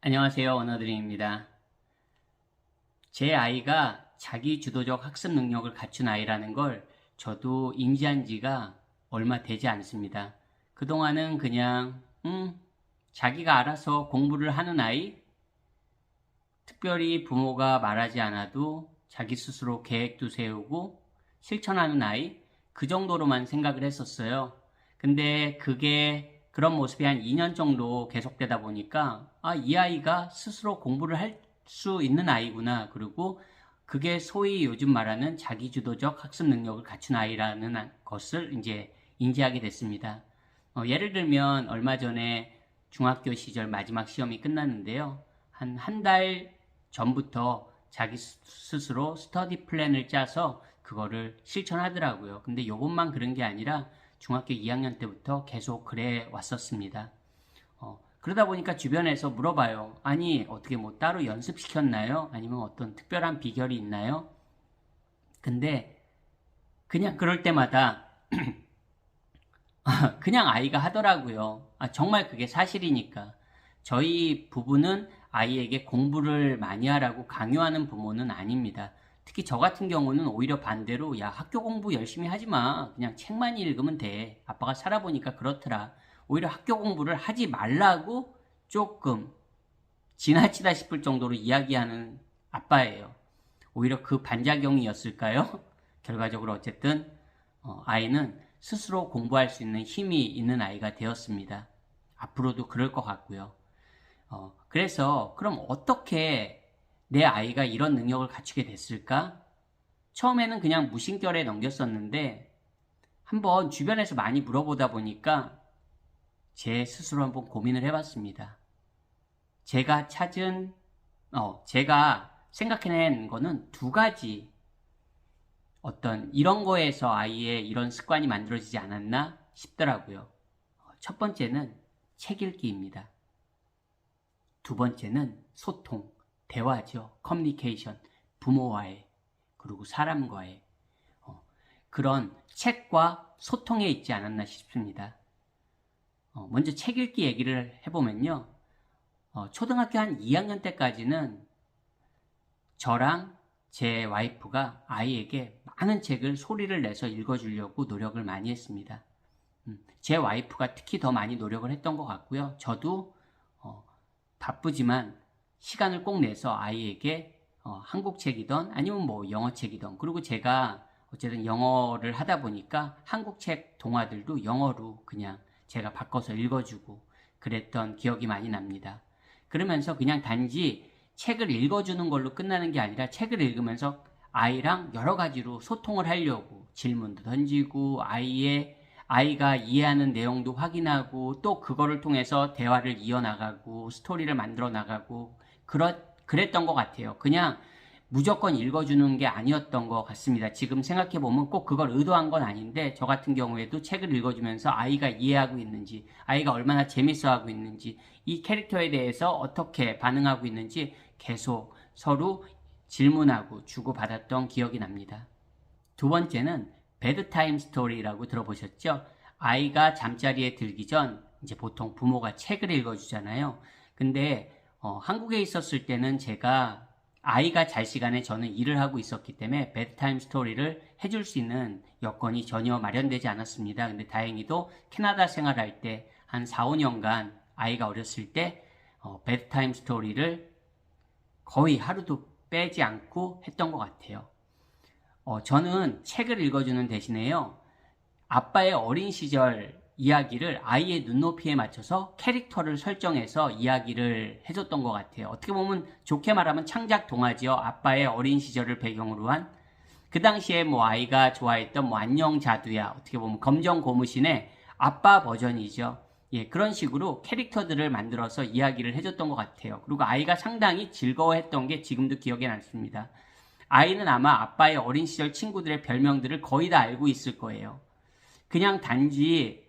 안녕하세요. 언어드림입니다. 제 아이가 자기 주도적 학습 능력을 갖춘 아이라는 걸 저도 인지한 지가 얼마 되지 않습니다. 그동안은 그냥 자기가 알아서 공부를 하는 아이, 특별히 부모가 말하지 않아도 자기 스스로 계획도 세우고 실천하는 아이, 그 정도로만 생각을 했었어요. 근데 그런 모습이 한 2년 정도 계속되다 보니까 이 아이가 스스로 공부를 할 수 있는 아이구나. 그리고 그게 소위 요즘 말하는 자기주도적 학습 능력을 갖춘 아이라는 것을 이제 인지하게 됐습니다. 예를 들면 얼마 전에 중학교 시절 마지막 시험이 끝났는데요. 한 달 전부터 자기 스스로 스터디 플랜을 짜서 그거를 실천하더라고요. 근데 요것만 그런 게 아니라 중학교 2학년 때부터 계속 그래 왔었습니다. 그러다 보니까 주변에서 물어봐요. 아니, 어떻게 뭐 따로 연습시켰나요? 아니면 어떤 특별한 비결이 있나요? 근데 그냥 그럴 때마다 그냥 아이가 하더라고요. 정말 그게 사실이니까. 저희 부부는 아이에게 공부를 많이 하라고 강요하는 부모는 아닙니다. 특히 저 같은 경우는 오히려 반대로 야, 학교 공부 열심히 하지 마. 그냥 책만 읽으면 돼. 아빠가 살아보니까 그렇더라. 오히려 학교 공부를 하지 말라고 조금 지나치다 싶을 정도로 이야기하는 아빠예요. 오히려 그 반작용이었을까요? 결과적으로 어쨌든 아이는 스스로 공부할 수 있는 힘이 있는 아이가 되었습니다. 앞으로도 그럴 것 같고요. 그래서 그럼 어떻게 내 아이가 이런 능력을 갖추게 됐을까? 처음에는 그냥 무심결에 넘겼었는데 한번 주변에서 많이 물어보다 보니까 제 스스로 한번 고민을 해봤습니다. 제가 생각해낸 거는 두 가지 어떤 이런 거에서 아이의 이런 습관이 만들어지지 않았나 싶더라고요. 첫 번째는 책 읽기입니다. 두 번째는 소통, 대화죠. 커뮤니케이션, 부모와의, 그리고 사람과의 그런 책과 소통에 있지 않았나 싶습니다. 먼저 책 읽기 얘기를 해보면요. 초등학교 한 2학년 때까지는 저랑 제 와이프가 아이에게 많은 책을 소리를 내서 읽어주려고 노력을 많이 했습니다. 제 와이프가 특히 더 많이 노력을 했던 것 같고요. 저도 바쁘지만 시간을 꼭 내서 아이에게 한국 책이든 아니면 뭐 영어 책이든, 그리고 제가 어쨌든 영어를 하다 보니까 한국 책 동화들도 영어로 그냥 제가 바꿔서 읽어주고 그랬던 기억이 많이 납니다. 그러면서 그냥 단지 책을 읽어주는 걸로 끝나는 게 아니라 책을 읽으면서 아이랑 여러 가지로 소통을 하려고 질문도 던지고 아이가 이해하는 내용도 확인하고 또 그거를 통해서 대화를 이어나가고 스토리를 만들어 나가고 그랬던 것 같아요. 그냥 무조건 읽어주는 게 아니었던 것 같습니다. 지금 생각해보면 꼭 그걸 의도한 건 아닌데 저 같은 경우에도 책을 읽어주면서 아이가 이해하고 있는지, 아이가 얼마나 재밌어하고 있는지, 이 캐릭터에 대해서 어떻게 반응하고 있는지 계속 서로 질문하고 주고받았던 기억이 납니다. 두 번째는 베드타임 스토리라고 들어보셨죠? 아이가 잠자리에 들기 전 이제 보통 부모가 책을 읽어주잖아요. 근데 한국에 있었을 때는 제가 아이가 잘 시간에 저는 일을 하고 있었기 때문에 베드타임 스토리를 해줄 수 있는 여건이 전혀 마련되지 않았습니다. 근데 다행히도 캐나다 생활할 때 한 4, 5년간 아이가 어렸을 때 베드타임 스토리를 거의 하루도 빼지 않고 했던 것 같아요. 저는 책을 읽어주는 대신에요, 아빠의 어린 시절 이야기를 아이의 눈높이에 맞춰서 캐릭터를 설정해서 이야기를 해줬던 것 같아요. 어떻게 보면 좋게 말하면 창작 동화지요. 아빠의 어린 시절을 배경으로 한. 그 당시에 뭐 아이가 좋아했던 뭐 안녕 자두야, 어떻게 보면 검정 고무신의 아빠 버전이죠. 예, 그런 식으로 캐릭터들을 만들어서 이야기를 해줬던 것 같아요. 그리고 아이가 상당히 즐거워했던 게 지금도 기억에 남습니다. 아이는 아마 아빠의 어린 시절 친구들의 별명들을 거의 다 알고 있을 거예요. 그냥 단지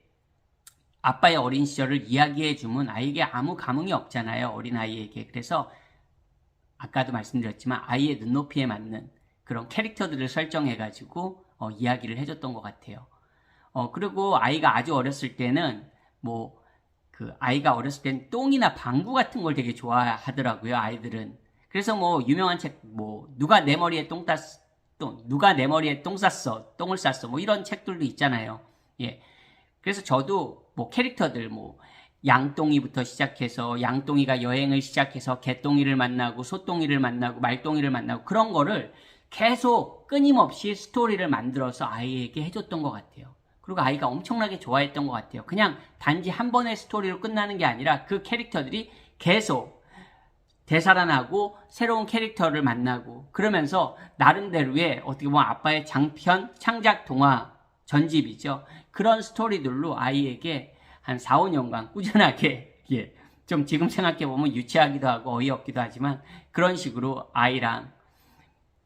아빠의 어린 시절을 이야기해주면 아이에게 아무 감흥이 없잖아요. 어린아이에게. 그래서 아까도 말씀드렸지만 아이의 눈높이에 맞는 그런 캐릭터들을 설정해가지고 이야기를 해줬던 것 같아요. 그리고 아이가 아주 어렸을 때는 뭐 그 아이가 어렸을 땐 똥이나 방구 같은 걸 되게 좋아하더라고요, 아이들은. 그래서 뭐 유명한 책, 뭐 누가 내 머리에 누가 내 머리에 똥 쌌어, 뭐 이런 책들도 있잖아요. 예. 그래서 저도 뭐 캐릭터들 뭐 양똥이부터 시작해서 양똥이가 여행을 시작해서 개똥이를 만나고 소똥이를 만나고 말똥이를 만나고 그런 거를 계속 끊임없이 스토리를 만들어서 아이에게 해줬던 것 같아요. 그리고 아이가 엄청나게 좋아했던 것 같아요. 그냥 단지 한 번의 스토리로 끝나는 게 아니라 그 캐릭터들이 계속 되살아나고 새로운 캐릭터를 만나고 그러면서 나름대로의 어떻게 보면 아빠의 장편 창작 동화 전집이죠. 그런 스토리들로 아이에게 한 4, 5년간 꾸준하게 좀 지금 생각해보면 유치하기도 하고 어이없기도 하지만 그런 식으로 아이랑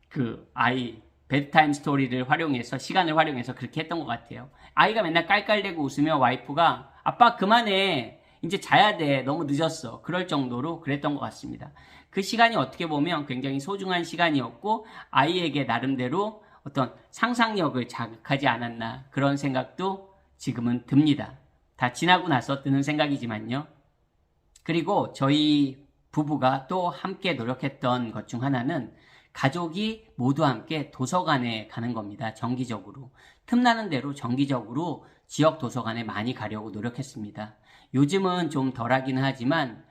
그 아이 베드타임 스토리를 활용해서 시간을 활용해서 그렇게 했던 것 같아요. 아이가 맨날 깔깔대고 웃으며 와이프가 아빠 그만해 이제 자야 돼 너무 늦었어 그럴 정도로 그랬던 것 같습니다. 그 시간이 어떻게 보면 굉장히 소중한 시간이었고 아이에게 나름대로 어떤 상상력을 자극하지 않았나 그런 생각도 지금은 듭니다. 다 지나고 나서 드는 생각이지만요. 그리고 저희 부부가 또 함께 노력했던 것 중 하나는 가족이 모두 함께 도서관에 가는 겁니다. 정기적으로. 틈나는 대로 정기적으로 지역 도서관에 많이 가려고 노력했습니다. 요즘은 좀 덜하기는 하지만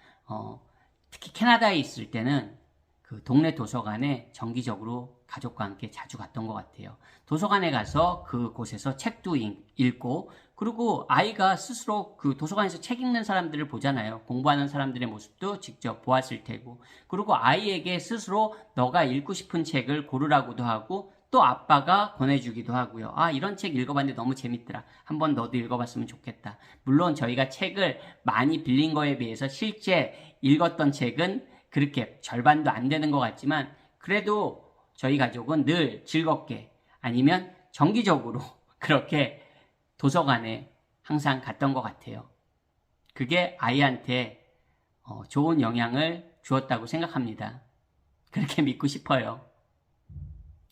특히 캐나다에 있을 때는 그 동네 도서관에 정기적으로 가족과 함께 자주 갔던 것 같아요. 도서관에 가서 그곳에서 책도 읽고 그리고 아이가 스스로 그 도서관에서 책 읽는 사람들을 보잖아요. 공부하는 사람들의 모습도 직접 보았을 테고 그리고 아이에게 스스로 너가 읽고 싶은 책을 고르라고도 하고 또 아빠가 권해주기도 하고요. 아 이런 책 읽어봤는데 너무 재밌더라. 한번 너도 읽어봤으면 좋겠다. 물론 저희가 책을 많이 빌린 거에 비해서 실제 읽었던 책은 그렇게 절반도 안 되는 것 같지만 그래도 저희 가족은 늘 즐겁게 아니면 정기적으로 그렇게 도서관에 항상 갔던 것 같아요. 그게 아이한테 좋은 영향을 주었다고 생각합니다. 그렇게 믿고 싶어요.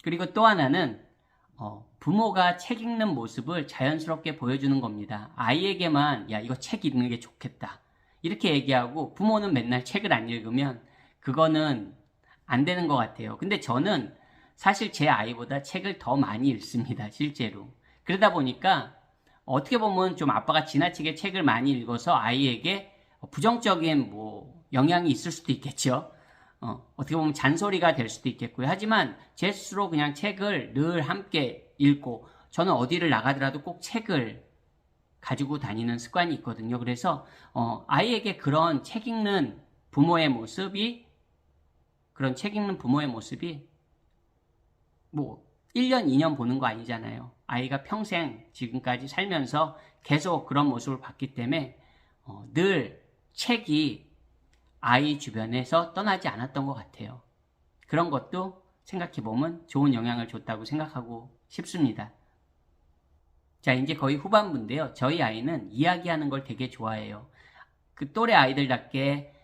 그리고 또 하나는 부모가 책 읽는 모습을 자연스럽게 보여주는 겁니다. 아이에게만 야 이거 책 읽는 게 좋겠다 이렇게 얘기하고 부모는 맨날 책을 안 읽으면 그거는 안 되는 것 같아요. 근데 저는 사실 제 아이보다 책을 더 많이 읽습니다. 실제로. 그러다 보니까 어떻게 보면 좀 아빠가 지나치게 책을 많이 읽어서 아이에게 부정적인 뭐 영향이 있을 수도 있겠죠. 어떻게 보면 잔소리가 될 수도 있겠고요. 하지만 제 스스로 그냥 책을 늘 함께 읽고 저는 어디를 나가더라도 꼭 책을 가지고 다니는 습관이 있거든요. 그래서 아이에게 그런 책 읽는 부모의 모습이 뭐 1년, 2년 보는 거 아니잖아요. 아이가 평생 지금까지 살면서 계속 그런 모습을 봤기 때문에 늘 책이 아이 주변에서 떠나지 않았던 것 같아요. 그런 것도 생각해보면 좋은 영향을 줬다고 생각하고 싶습니다. 자, 이제 거의 후반부인데요. 저희 아이는 이야기하는 걸 되게 좋아해요. 그 또래 아이들답게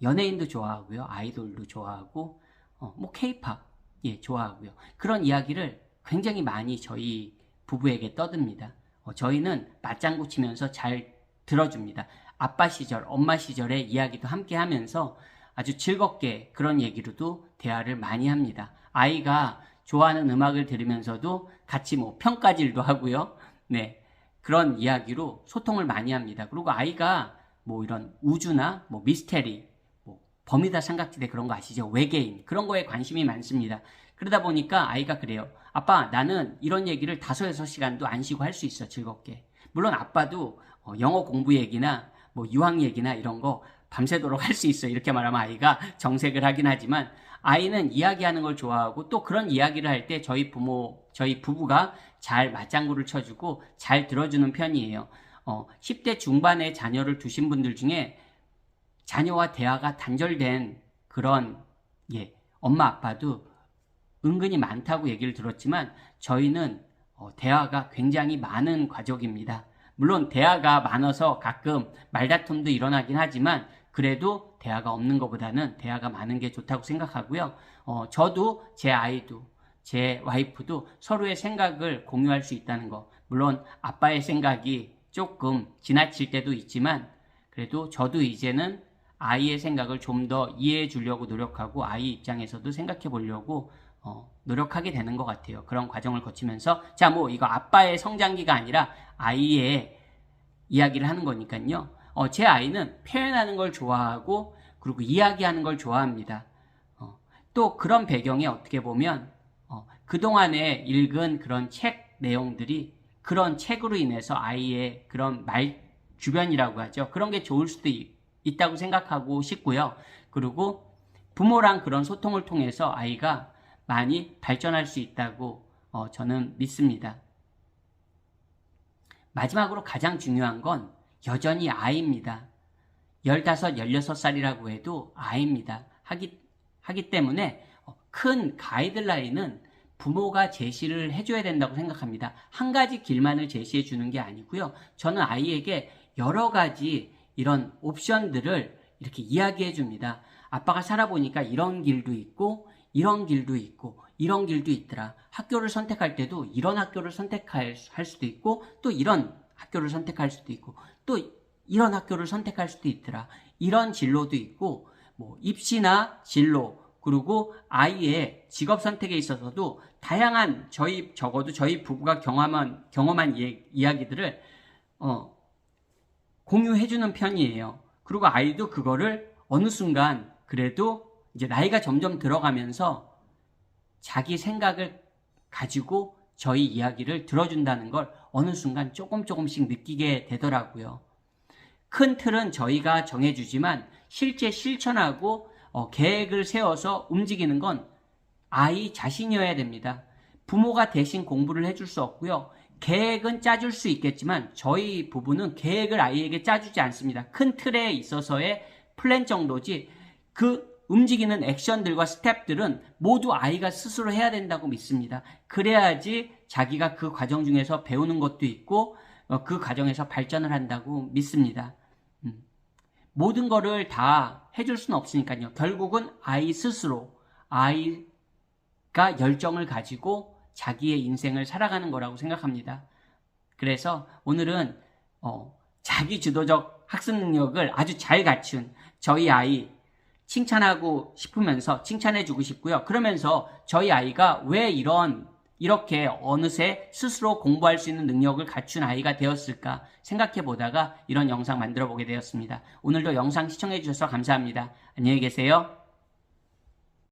연예인도 좋아하고요. 아이돌도 좋아하고 뭐 케이팝 좋아하고요. 그런 이야기를 굉장히 많이 저희 부부에게 떠듭니다. 저희는 맞장구 치면서 잘 들어줍니다. 아빠 시절, 엄마 시절의 이야기도 함께 하면서 아주 즐겁게 그런 얘기로도 대화를 많이 합니다. 아이가 좋아하는 음악을 들으면서도 같이 뭐 평가질도 하고요. 네. 그런 이야기로 소통을 많이 합니다. 그리고 아이가 뭐 이런 우주나 뭐 미스테리, 뭐 버뮤다 삼각지대 그런 거 아시죠? 외계인 그런 거에 관심이 많습니다. 그러다 보니까 아이가 그래요. 아빠 나는 이런 얘기를 5-6시간도 안 쉬고 할 수 있어 즐겁게. 물론 아빠도 영어 공부 얘기나 뭐 유학 얘기나 이런 거 밤새도록 할 수 있어 이렇게 말하면 아이가 정색을 하긴 하지만 아이는 이야기하는 걸 좋아하고 또 그런 이야기를 할 때 저희 부부가 잘 맞장구를 쳐주고 잘 들어주는 편이에요. 10대 중반에 자녀를 두신 분들 중에 자녀와 대화가 단절된 그런 엄마 아빠도 은근히 많다고 얘기를 들었지만 저희는 대화가 굉장히 많은 가족입니다. 물론 대화가 많아서 가끔 말다툼도 일어나긴 하지만 그래도 대화가 없는 것보다는 대화가 많은 게 좋다고 생각하고요. 저도 제 아이도 제 와이프도 서로의 생각을 공유할 수 있다는 거. 물론 아빠의 생각이 조금 지나칠 때도 있지만 그래도 저도 이제는 아이의 생각을 좀 더 이해해 주려고 노력하고 아이 입장에서도 생각해 보려고 노력하게 되는 것 같아요. 그런 과정을 거치면서 자, 뭐 이거 아빠의 성장기가 아니라 아이의 이야기를 하는 거니까요. 제 아이는 표현하는 걸 좋아하고 그리고 이야기하는 걸 좋아합니다. 또 그런 배경에 어떻게 보면 그동안에 읽은 그런 책 내용들이 그런 책으로 인해서 아이의 그런 말 주변이라고 하죠. 그런 게 좋을 수도 있다고 생각하고 싶고요. 그리고 부모랑 그런 소통을 통해서 아이가 많이 발전할 수 있다고 저는 믿습니다. 마지막으로 가장 중요한 건 여전히 아이입니다. 15, 16살이라고 해도 아이입니다. 하기 때문에 큰 가이드라인은 부모가 제시를 해줘야 된다고 생각합니다. 한 가지 길만을 제시해 주는 게 아니고요. 저는 아이에게 여러 가지 이런 옵션들을 이렇게 이야기해 줍니다. 아빠가 살아보니까 이런 길도 있고 이런 길도 있고 이런 길도 있더라. 학교를 선택할 때도 이런 학교를 선택할 수도 있고 또 이런 학교를 선택할 수도 있고 또 이런 학교를 선택할 수도 있더라. 이런 진로도 있고 뭐 입시나 진로 그리고 아이의 직업 선택에 있어서도 다양한 적어도 저희 부부가 경험한 이야기들을 공유해주는 편이에요. 그리고 아이도 그거를 어느 순간 그래도 이제 나이가 점점 들어가면서 자기 생각을 가지고 저희 이야기를 들어준다는 걸 어느 순간 조금씩 느끼게 되더라고요. 큰 틀은 저희가 정해주지만 실제 실천하고 계획을 세워서 움직이는 건 아이 자신이어야 됩니다. 부모가 대신 공부를 해줄 수 없고요. 계획은 짜줄 수 있겠지만 저희 부부는 계획을 아이에게 짜주지 않습니다. 큰 틀에 있어서의 플랜 정도지 그 움직이는 액션들과 스텝들은 모두 아이가 스스로 해야 된다고 믿습니다. 그래야지 자기가 그 과정 중에서 배우는 것도 있고 그 과정에서 발전을 한다고 믿습니다. 모든 거를 다 해줄 수는 없으니까요. 결국은 아이 스스로 아이가 열정을 가지고 자기의 인생을 살아가는 거라고 생각합니다. 그래서 오늘은 자기 주도적 학습 능력을 아주 잘 갖춘 저희 아이 칭찬하고 싶으면서 칭찬해주고 싶고요. 그러면서 저희 아이가 왜 이렇게 어느새 스스로 공부할 수 있는 능력을 갖춘 아이가 되었을까 생각해 보다가 이런 영상 만들어 보게 되었습니다. 오늘도 영상 시청해 주셔서 감사합니다. 안녕히 계세요.